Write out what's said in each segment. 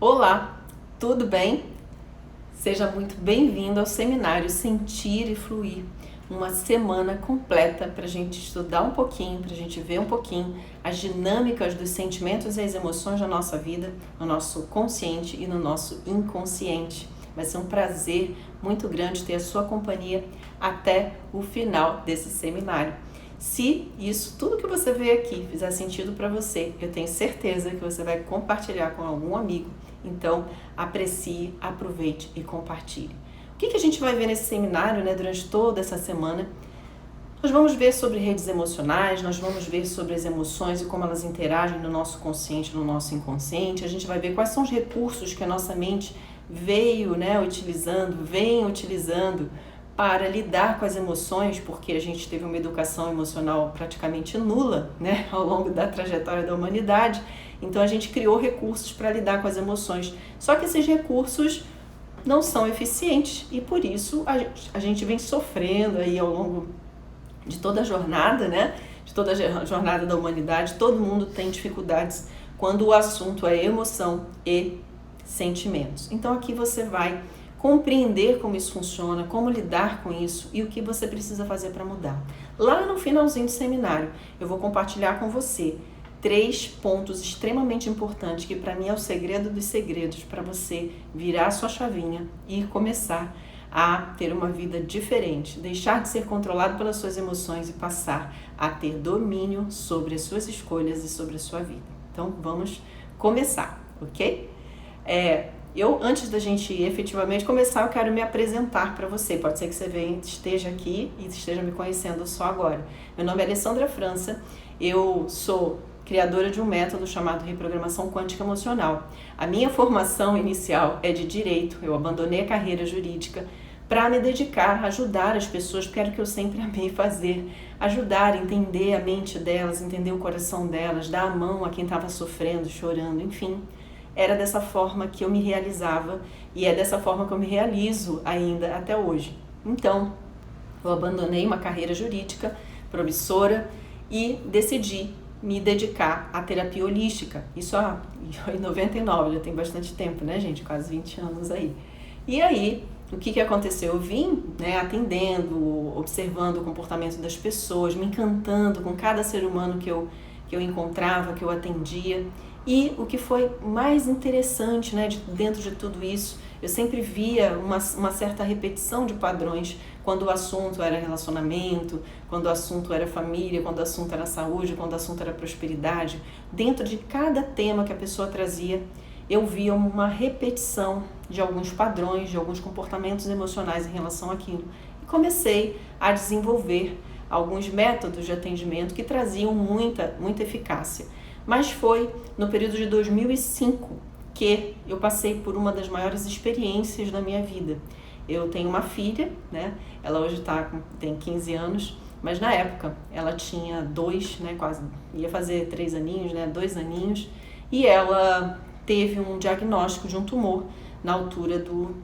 Olá, tudo bem? Seja muito bem-vindo ao seminário Sentir e Fluir. Uma semana completa para a gente estudar um pouquinho, para a gente ver um pouquinho as dinâmicas dos sentimentos e as emoções da nossa vida, no nosso consciente e no nosso inconsciente. Vai ser um prazer muito grande ter a sua companhia até o final desse seminário. Se isso, tudo que você vê aqui fizer sentido para você, eu tenho certeza que você vai compartilhar com algum amigo. Então, aprecie, aproveite e compartilhe. O que a gente vai ver nesse seminário, durante toda essa semana? Nós vamos ver sobre redes emocionais, nós vamos ver sobre as emoções e como elas interagem no nosso consciente e no nosso inconsciente. A gente vai ver quais são os recursos que a nossa mente vem utilizando para lidar com as emoções, porque a gente teve uma educação emocional praticamente nula, ao longo da trajetória da humanidade. Então a gente criou recursos para lidar com as emoções. Só que esses recursos não são eficientes e por isso a gente vem sofrendo aí ao longo de toda a jornada, de toda a jornada da humanidade. Todo mundo tem dificuldades quando o assunto é emoção e sentimentos. Então aqui você vai compreender como isso funciona, como lidar com isso e o que você precisa fazer para mudar. Lá no finalzinho do seminário, eu vou compartilhar com você 3 pontos extremamente importantes que para mim é o segredo dos segredos para você virar a sua chavinha e começar a ter uma vida diferente, deixar de ser controlado pelas suas emoções e passar a ter domínio sobre as suas escolhas e sobre a sua vida. Então vamos começar, ok? Antes da gente efetivamente começar, eu quero me apresentar para você. Pode ser que você esteja aqui e esteja me conhecendo só agora. Meu nome é Alessandra França, eu sou criadora de um método chamado Reprogramação Quântica Emocional. A minha formação inicial é de Direito, eu abandonei a carreira jurídica para me dedicar a ajudar as pessoas, porque era o que eu sempre amei fazer, ajudar, entender a mente delas, entender o coração delas, dar a mão a quem estava sofrendo, chorando, enfim. Era dessa forma que eu me realizava e é dessa forma que eu me realizo ainda até hoje. Então, eu abandonei uma carreira jurídica promissora e decidi me dedicar à terapia holística. Isso em 99, já tem bastante tempo, gente? Quase 20 anos aí. E aí, o que aconteceu? Eu vim atendendo, observando o comportamento das pessoas, me encantando com cada ser humano que eu encontrava, que eu atendia. E o que foi mais interessante, dentro de tudo isso, eu sempre via uma certa repetição de padrões quando o assunto era relacionamento, quando o assunto era família, quando o assunto era saúde, quando o assunto era prosperidade. Dentro de cada tema que a pessoa trazia, eu via uma repetição de alguns padrões, de alguns comportamentos emocionais em relação àquilo. E comecei a desenvolver alguns métodos de atendimento que traziam muita eficácia. Mas foi no período de 2005 que eu passei por uma das maiores experiências da minha vida. Eu tenho uma filha, ela hoje tem 15 anos, mas na época ela tinha 2, quase, ia fazer 3 aninhos, 2 aninhos, e ela teve um diagnóstico de um tumor na altura do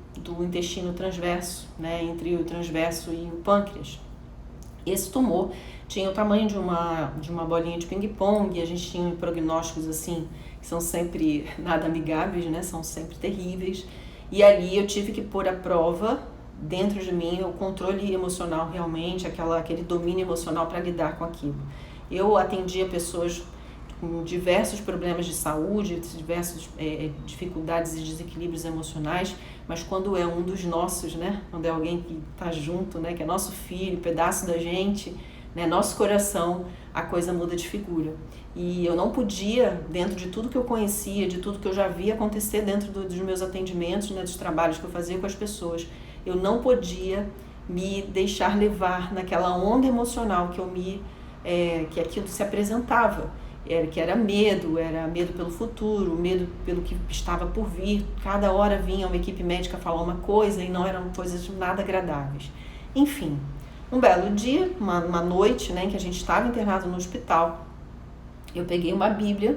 intestino transverso, entre o transverso e o pâncreas. Esse tumor tinha o tamanho de uma bolinha de ping-pong, e a gente tinha prognósticos assim, que são sempre nada amigáveis, são sempre terríveis. E ali eu tive que pôr à prova, dentro de mim, o controle emocional realmente, aquele domínio emocional para lidar com aquilo. Eu atendia pessoas com diversos problemas de saúde, diversas dificuldades e desequilíbrios emocionais, mas quando é um dos nossos, quando é alguém que está junto, que é nosso filho, pedaço da gente, nosso coração, a coisa muda de figura. E eu não podia, dentro de tudo que eu conhecia, de tudo que eu já via acontecer dentro dos meus atendimentos, dos trabalhos que eu fazia com as pessoas, eu não podia me deixar levar naquela onda emocional que aquilo se apresentava. Que era medo pelo futuro, medo pelo que estava por vir. Cada hora vinha uma equipe médica falar uma coisa e não eram coisas nada agradáveis. Enfim, um belo dia, uma noite, que a gente estava internado no hospital, eu peguei uma Bíblia,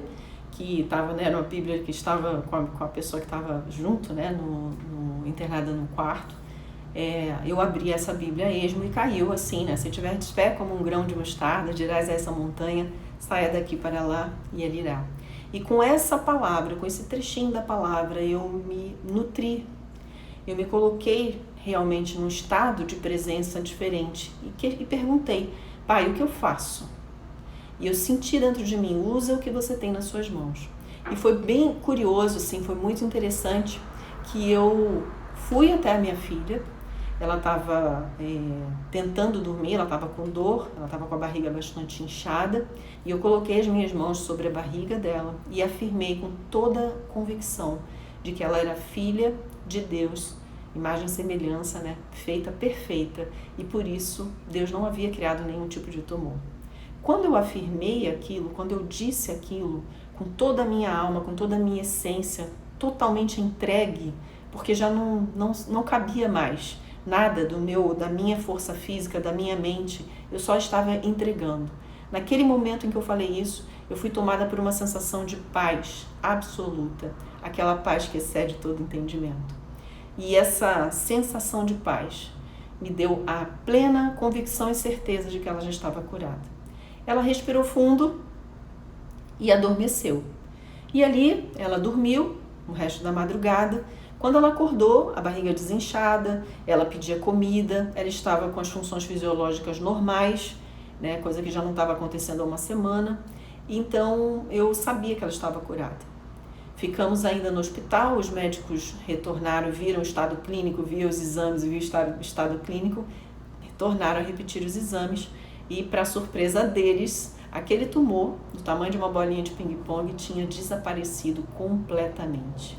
que estava, era uma Bíblia que estava com a pessoa que estava junto, internada no quarto. Eu abri essa Bíblia a esmo e caiu assim, se tiver de pé como um grão de mostarda, dirás a essa montanha, saia daqui para lá e ele irá. E com essa palavra, com esse trechinho da palavra, eu me nutri, eu me coloquei realmente num estado de presença diferente e perguntei, Pai, o que eu faço? E eu senti dentro de mim, usa o que você tem nas suas mãos. E foi bem curioso, assim, foi muito interessante que eu fui até a minha filha, ela estava tentando dormir, ela estava com dor, ela estava com a barriga bastante inchada, e eu coloquei as minhas mãos sobre a barriga dela e afirmei com toda convicção de que ela era filha de Deus, imagem e semelhança, né? Feita perfeita, e por isso Deus não havia criado nenhum tipo de tumor. Quando eu afirmei aquilo, quando eu disse aquilo, com toda a minha alma, com toda a minha essência, totalmente entregue, porque já não cabia mais nada da minha força física, da minha mente, eu só estava entregando. Naquele momento em que eu falei isso, eu fui tomada por uma sensação de paz absoluta, aquela paz que excede todo entendimento. E essa sensação de paz me deu a plena convicção e certeza de que ela já estava curada. Ela respirou fundo e adormeceu. E ali ela dormiu o resto da madrugada. Quando ela acordou, a barriga desinchada, ela pedia comida, ela estava com as funções fisiológicas normais, né, coisa que já não estava acontecendo há uma semana. Então eu sabia que ela estava curada. Ficamos ainda no hospital, os médicos retornaram, viram o estado clínico, viram os exames, viram o estado clínico, retornaram a repetir os exames e, para surpresa deles, aquele tumor, do tamanho de uma bolinha de ping-pong, tinha desaparecido completamente.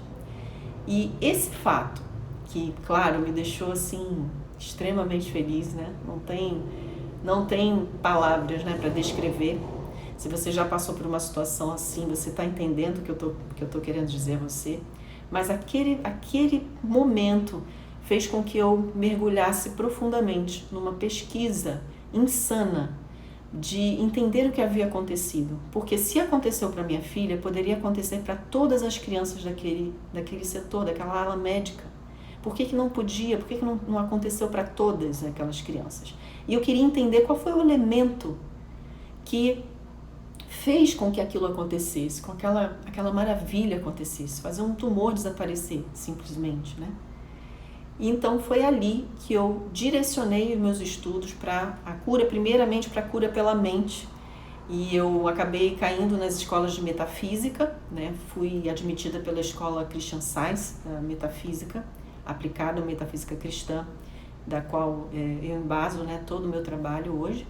E esse fato, que, claro, me deixou assim extremamente feliz, né? Não tem palavras, né, para descrever. Se você já passou por uma situação assim, você está entendendo o que eu tô querendo dizer a você. Mas aquele momento fez com que eu mergulhasse profundamente numa pesquisa insana de entender o que havia acontecido. Porque se aconteceu para minha filha, poderia acontecer para todas as crianças daquele setor, daquela ala médica. Por que não podia? Por que não aconteceu para todas aquelas crianças? E eu queria entender qual foi o elemento que fez com que aquilo acontecesse, com aquela maravilha acontecesse, fazer um tumor desaparecer, simplesmente, né? E então foi ali que eu direcionei os meus estudos para a cura, primeiramente para a cura pela mente. E eu acabei caindo nas escolas de metafísica, né? Fui admitida pela escola Christian Science, metafísica, aplicada à metafísica cristã, da qual eu embaso, né, todo o meu trabalho hoje.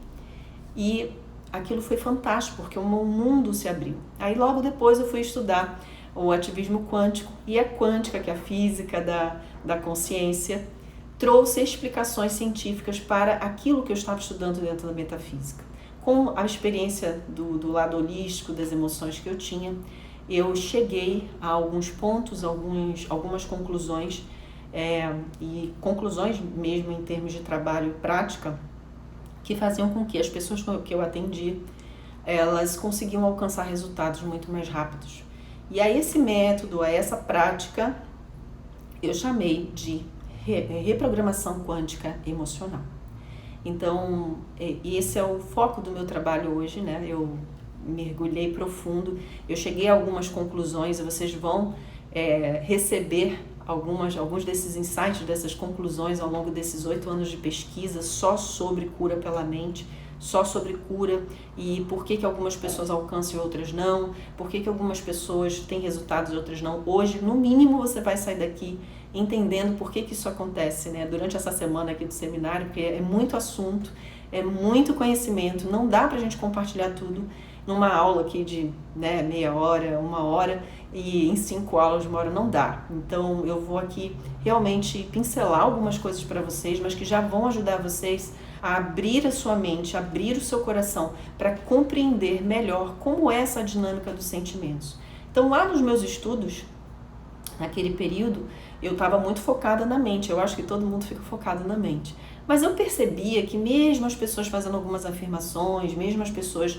E aquilo foi fantástico, porque um mundo se abriu. Aí logo depois eu fui estudar o ativismo quântico, e a quântica, que é a física da consciência, trouxe explicações científicas para aquilo que eu estava estudando dentro da metafísica. Com a experiência do lado holístico, das emoções que eu tinha, eu cheguei a alguns pontos, algumas conclusões, e conclusões mesmo em termos de trabalho e prática, que faziam com que as pessoas que eu atendi, elas conseguiam alcançar resultados muito mais rápidos. E a esse método, a essa prática, eu chamei de reprogramação quântica emocional. Então, esse é o foco do meu trabalho hoje, né? Eu mergulhei profundo, eu cheguei a algumas conclusões e vocês vão receber alguns desses insights, dessas conclusões ao longo desses 8 anos de pesquisa só sobre cura pela mente, só sobre cura e por que algumas pessoas alcançam e outras não, por que algumas pessoas têm resultados e outras não. Hoje, no mínimo, você vai sair daqui entendendo por que isso acontece, né? Durante essa semana aqui do seminário, porque é muito assunto, é muito conhecimento, não dá pra gente compartilhar tudo numa aula aqui de meia hora, 1 hora, e em 5 aulas de 1 hora não dá. Então eu vou aqui realmente pincelar algumas coisas para vocês, mas que já vão ajudar vocês a abrir a sua mente, abrir o seu coração para compreender melhor como é essa dinâmica dos sentimentos. Então lá nos meus estudos, naquele período, eu estava muito focada na mente. Eu acho que todo mundo fica focado na mente. Mas eu percebia que mesmo as pessoas fazendo algumas afirmações, mesmo as pessoas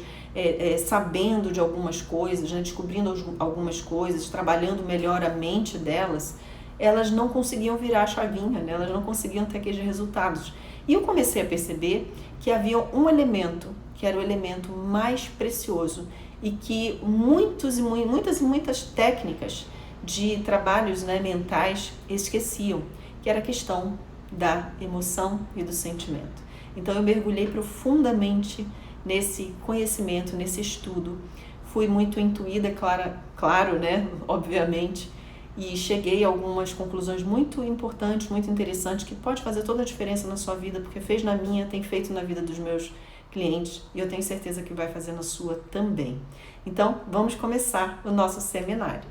sabendo de algumas coisas, né, descobrindo algumas coisas, trabalhando melhor a mente delas, elas não conseguiam virar a chavinha, né? Elas não conseguiam ter aqueles resultados. E eu comecei a perceber que havia um elemento, que era o elemento mais precioso e que muitas técnicas de trabalhos, né, mentais esqueciam, que era a questão da emoção e do sentimento. Então eu mergulhei profundamente nesse conhecimento, nesse estudo, fui muito intuída, claro, né, obviamente, e cheguei a algumas conclusões muito importantes, muito interessantes, que pode fazer toda a diferença na sua vida, porque fez na minha, tem feito na vida dos meus clientes, e eu tenho certeza que vai fazer na sua também. Então, vamos começar o nosso seminário.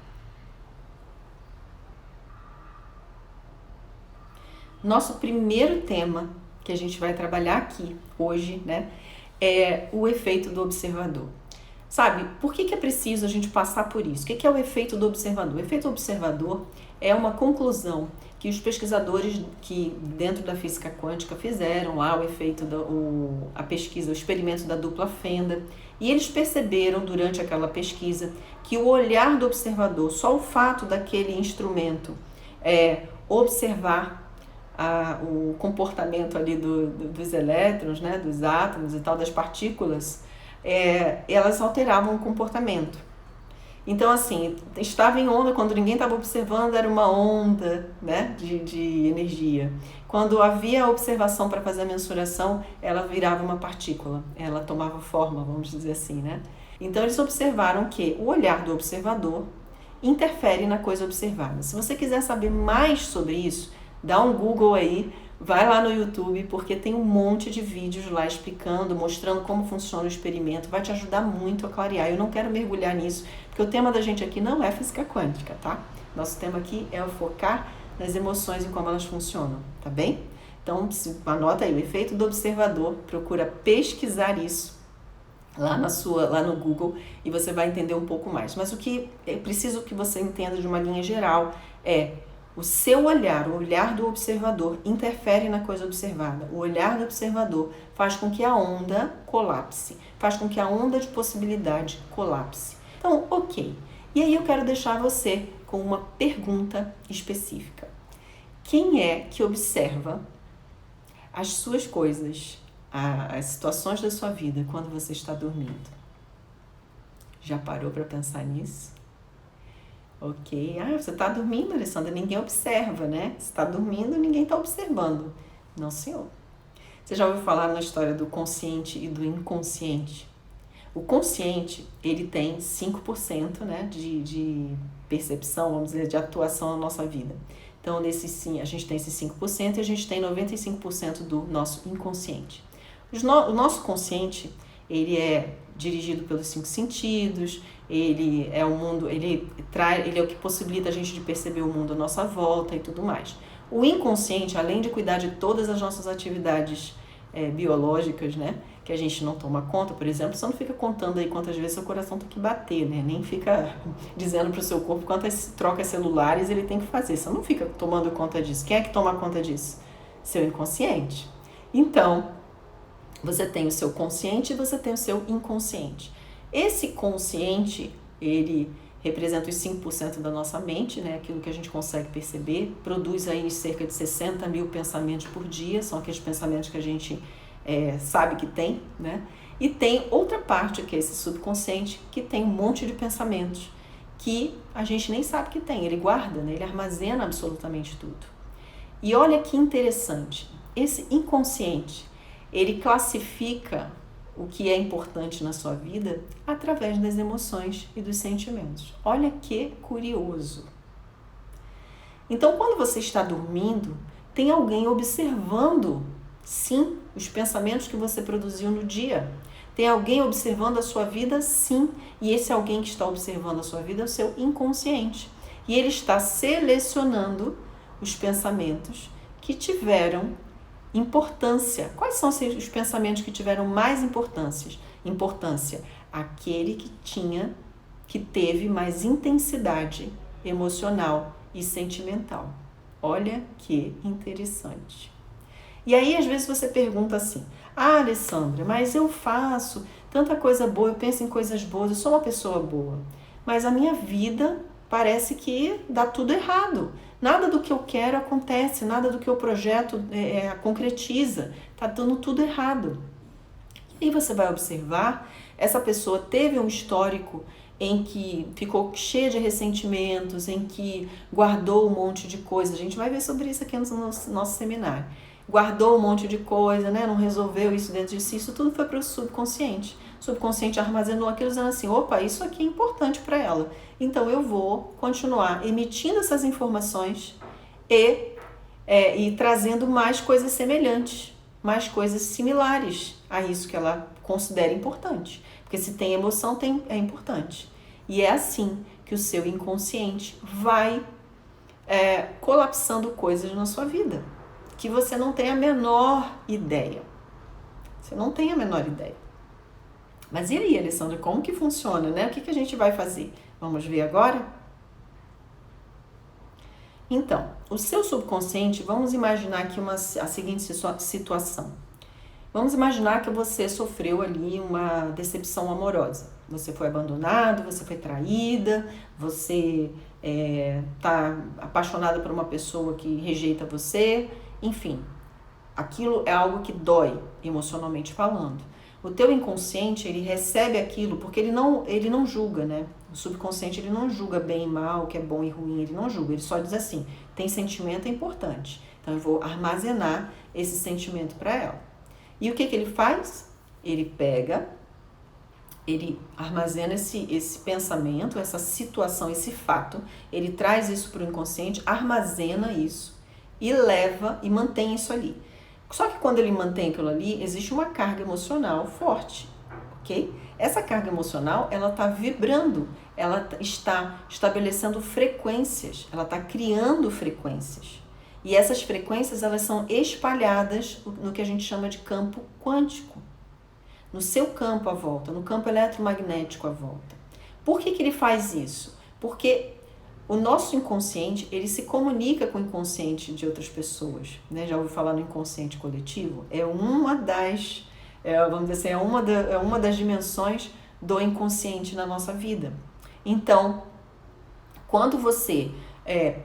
Nosso primeiro tema que a gente vai trabalhar aqui hoje, né, é o efeito do observador. Sabe, por que é preciso a gente passar por isso? O que é o efeito do observador? O efeito do observador é uma conclusão que os pesquisadores que dentro da física quântica fizeram lá a pesquisa, o experimento da dupla fenda, e eles perceberam durante aquela pesquisa que o olhar do observador, só o fato daquele instrumento observar o comportamento ali dos elétrons, né, dos átomos e tal, das partículas, elas alteravam o comportamento. Então, assim, estava em onda, quando ninguém estava observando, era uma onda, né, de energia. Quando havia observação para fazer a mensuração, ela virava uma partícula, ela tomava forma, vamos dizer assim, né? Então, eles observaram que o olhar do observador interfere na coisa observada. Se você quiser saber mais sobre isso, dá um Google aí, vai lá no YouTube, porque tem um monte de vídeos lá explicando, mostrando como funciona o experimento, vai te ajudar muito a clarear. Eu não quero mergulhar nisso, porque o tema da gente aqui não é física quântica, tá? Nosso tema aqui é o focar nas emoções e como elas funcionam, tá bem? Então, anota aí, o efeito do observador, procura pesquisar isso lá no Google e você vai entender um pouco mais. Mas o que é preciso que você entenda de uma linha geral é: o seu olhar, o olhar do observador, interfere na coisa observada. O olhar do observador faz com que a onda colapse, faz com que a onda de possibilidade colapse. Então, ok. E aí eu quero deixar você com uma pergunta específica. Quem é que observa as suas coisas, as situações da sua vida quando você está dormindo? Já parou para pensar nisso? Ok. Você está dormindo, Alessandra, ninguém observa, né? Você está dormindo, ninguém está observando. Não, senhor. Você já ouviu falar na história do consciente e do inconsciente? O consciente, ele tem 5%, né, de percepção, vamos dizer, de atuação na nossa vida. Então, a gente tem esses 5% e a gente tem 95% do nosso inconsciente. O nosso consciente, ele é dirigido pelos 5 sentidos, ele é o que possibilita a gente de perceber o mundo à nossa volta e tudo mais. O inconsciente, além de cuidar de todas as nossas atividades biológicas, né, que a gente não toma conta, por exemplo, você não fica contando aí quantas vezes seu coração tem que bater, né, nem fica dizendo para o seu corpo quantas trocas celulares ele tem que fazer, você não fica tomando conta disso. Quem é que toma conta disso? Seu inconsciente. Então, você tem o seu consciente e você tem o seu inconsciente. Esse consciente, ele representa os 5% da nossa mente, né? Aquilo que a gente consegue perceber, produz aí cerca de 60 mil pensamentos por dia, são aqueles pensamentos que a gente sabe que tem, né? E tem outra parte, que é esse subconsciente, que tem um monte de pensamentos que a gente nem sabe que tem, ele guarda, né? Ele armazena absolutamente tudo. E olha que interessante, esse inconsciente, ele classifica o que é importante na sua vida através das emoções e dos sentimentos. Olha que curioso. Então, quando você está dormindo, tem alguém observando, sim, os pensamentos que você produziu no dia. Tem alguém observando a sua vida, sim. E esse alguém que está observando a sua vida é o seu inconsciente. E ele está selecionando os pensamentos que tiveram importância. Quais são os pensamentos que tiveram mais importância? Aquele que teve mais intensidade emocional e sentimental. Olha que interessante. E aí, às vezes, você pergunta assim: Alessandra, mas eu faço tanta coisa boa, eu penso em coisas boas, eu sou uma pessoa boa, mas a minha vida parece que dá tudo errado. Nada do que eu quero acontece, nada do que eu projeto concretiza, está dando tudo errado. E você vai observar essa pessoa teve um histórico em que ficou cheia de ressentimentos, em que guardou um monte de coisa. A gente vai ver sobre isso aqui no nosso seminário. Guardou um monte de coisa, né? Não resolveu isso dentro de si, isso tudo foi para o subconsciente. O subconsciente armazenou aquilo dizendo assim, opa, isso aqui é importante para ela. Então eu vou continuar emitindo essas informações e trazendo mais coisas semelhantes, mais coisas similares a isso que ela considera importante. Porque se tem emoção, é importante. E é assim que o seu inconsciente vai colapsando coisas na sua vida, que você não tem a menor ideia. Você não tem a menor ideia. Mas e aí, Alessandra, como que funciona, né? O que a gente vai fazer? Vamos ver agora? Então, o seu subconsciente, vamos imaginar aqui a seguinte situação. Vamos imaginar que você sofreu ali uma decepção amorosa. Você foi abandonado, você foi traída, você está apaixonada por uma pessoa que rejeita você, enfim. Aquilo é algo que dói, emocionalmente falando. O teu inconsciente, ele recebe aquilo porque ele não julga, né? O subconsciente, ele não julga bem e mal, o que é bom e ruim, ele não julga. Ele só diz assim, tem sentimento, é importante. Então, eu vou armazenar esse sentimento para ela. E o que ele faz? Ele armazena esse pensamento, essa situação, esse fato, ele traz isso para o inconsciente, armazena isso e leva e mantém isso ali. Só que quando ele mantém aquilo ali, existe uma carga emocional forte, ok? Essa carga emocional, ela está vibrando, ela está estabelecendo frequências, ela está criando frequências. E essas frequências, elas são espalhadas no que a gente chama de campo quântico. No seu campo à volta, no campo eletromagnético à volta. Por que ele faz isso? Porque o nosso inconsciente, ele se comunica com o inconsciente de outras pessoas, né? Já ouviu falar no inconsciente coletivo? É uma das, vamos dizer assim, é uma das dimensões do inconsciente na nossa vida. Então, quando você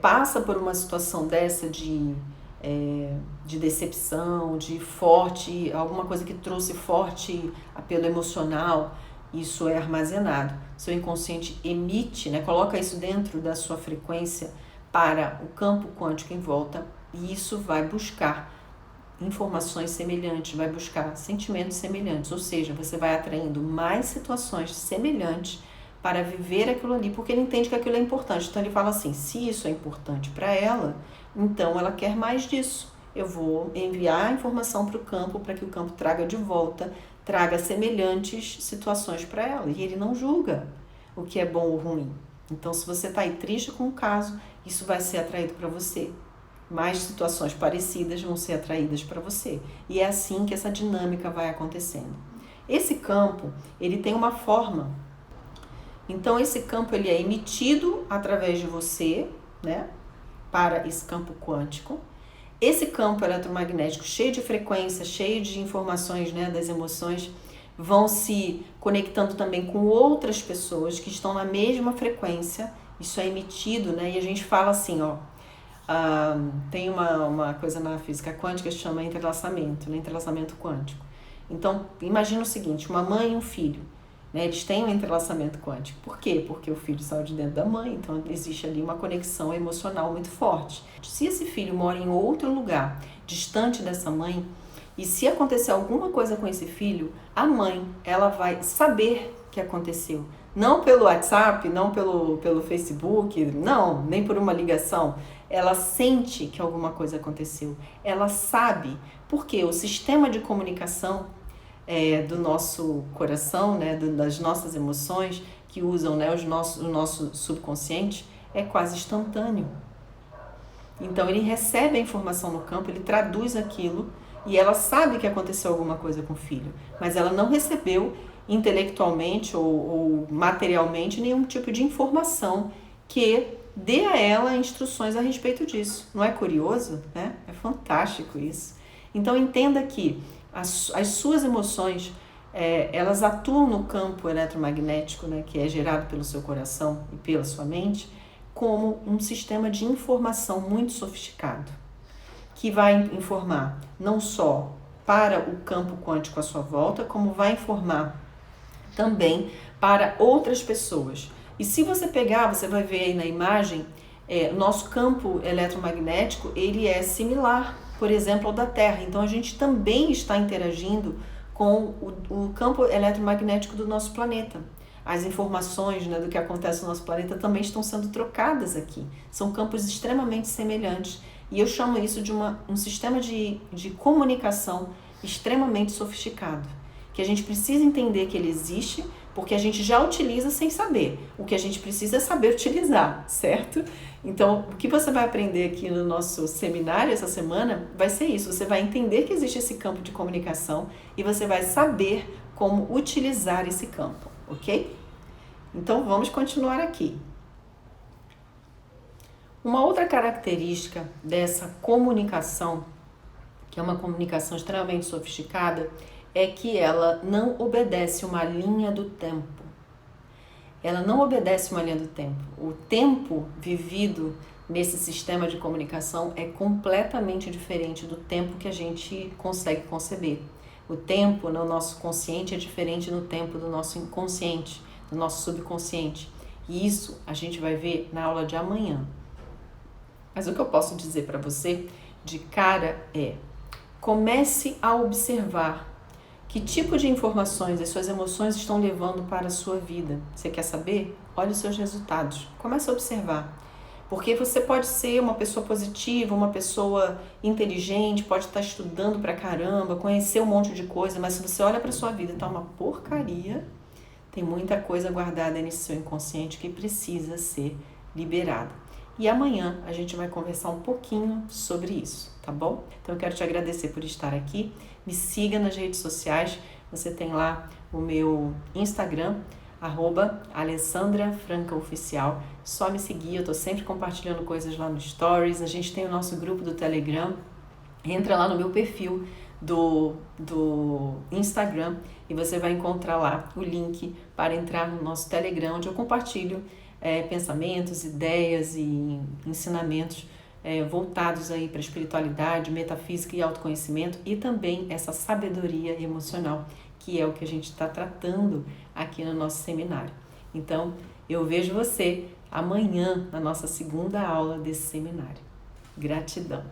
passa por uma situação dessa de decepção, de alguma coisa que trouxe forte apelo emocional, isso é armazenado. Seu inconsciente emite, né, coloca isso dentro da sua frequência para o campo quântico em volta e isso vai buscar informações semelhantes, vai buscar sentimentos semelhantes, ou seja, você vai atraindo mais situações semelhantes para viver aquilo ali, porque ele entende que aquilo é importante. Então ele fala assim, se isso é importante para ela, então ela quer mais disso. Eu vou enviar a informação para o campo, para que o campo traga de volta, traga semelhantes situações para ela. E ele não julga o que é bom ou ruim. Então, se você está aí triste com o caso, isso vai ser atraído para você. Mais situações parecidas vão ser atraídas para você. E é assim que essa dinâmica vai acontecendo. Esse campo, ele tem uma forma. Então, esse campo ele é emitido através de você, né, para esse campo quântico. Esse campo eletromagnético cheio de frequência, cheio de informações, né, das emoções, vão se conectando também com outras pessoas que estão na mesma frequência. Isso é emitido, né, e a gente fala assim, tem uma coisa na física quântica que se chama entrelaçamento, né, entrelaçamento quântico. Então, imagina o seguinte, uma mãe e um filho. Né, eles têm um entrelaçamento quântico. Por quê? Porque o filho saiu de dentro da mãe, então existe ali uma conexão emocional muito forte. Se esse filho mora em outro lugar, distante dessa mãe, e se acontecer alguma coisa com esse filho, a mãe, ela vai saber que aconteceu. Não pelo WhatsApp, não pelo Facebook, não, nem por uma ligação. Ela sente que alguma coisa aconteceu. Ela sabe, porque o sistema de comunicação do nosso coração, né, das nossas emoções, que usam, né, o nosso subconsciente, é quase instantâneo. Então, ele recebe a informação no campo, ele traduz aquilo e ela sabe que aconteceu alguma coisa com o filho, mas ela não recebeu intelectualmente ou materialmente nenhum tipo de informação que dê a ela instruções a respeito disso. Não é curioso, né? É fantástico isso. Então, entenda que as suas emoções, elas atuam no campo eletromagnético, né, que é gerado pelo seu coração e pela sua mente, como um sistema de informação muito sofisticado, que vai informar não só para o campo quântico à sua volta, como vai informar também para outras pessoas. E se você pegar, você vai ver aí na imagem, nosso campo eletromagnético, ele é similar, por exemplo, ao da Terra. Então a gente também está interagindo com o campo eletromagnético do nosso planeta. As informações, né, do que acontece no nosso planeta também estão sendo trocadas aqui. São campos extremamente semelhantes. E eu chamo isso de um sistema de comunicação extremamente sofisticado. Que a gente precisa entender que ele existe, porque a gente já utiliza sem saber. O que a gente precisa é saber utilizar, certo? Então, o que você vai aprender aqui no nosso seminário essa semana vai ser isso. Você vai entender que existe esse campo de comunicação e você vai saber como utilizar esse campo, ok? Então, vamos continuar aqui. Uma outra característica dessa comunicação, que é uma comunicação extremamente sofisticada, é que ela não obedece uma linha do tempo. Ela não obedece uma linha do tempo. O tempo vivido nesse sistema de comunicação é completamente diferente do tempo que a gente consegue conceber. O tempo no nosso consciente é diferente do tempo do nosso inconsciente, do nosso subconsciente. E isso a gente vai ver na aula de amanhã. Mas o que eu posso dizer para você de cara é: comece a observar que tipo de informações as suas emoções estão levando para a sua vida. Você quer saber? Olhe os seus resultados. Comece a observar. Porque você pode ser uma pessoa positiva, uma pessoa inteligente, pode estar estudando pra caramba, conhecer um monte de coisa, mas se você olha para a sua vida e tá uma porcaria, tem muita coisa guardada nesse seu inconsciente que precisa ser liberada. E amanhã a gente vai conversar um pouquinho sobre isso, tá bom? Então eu quero te agradecer por estar aqui. Me siga nas redes sociais. Você tem lá o meu Instagram, @AlessandraFrancaOficial. Só me seguir, eu tô sempre compartilhando coisas lá no Stories. A gente tem o nosso grupo do Telegram. Entra lá no meu perfil do Instagram e você vai encontrar lá o link para entrar no nosso Telegram, onde eu compartilho pensamentos, ideias e ensinamentos voltados aí para espiritualidade, metafísica e autoconhecimento, e também essa sabedoria emocional, que é o que a gente está tratando aqui no nosso seminário. Então, eu vejo você amanhã na nossa segunda aula desse seminário. Gratidão!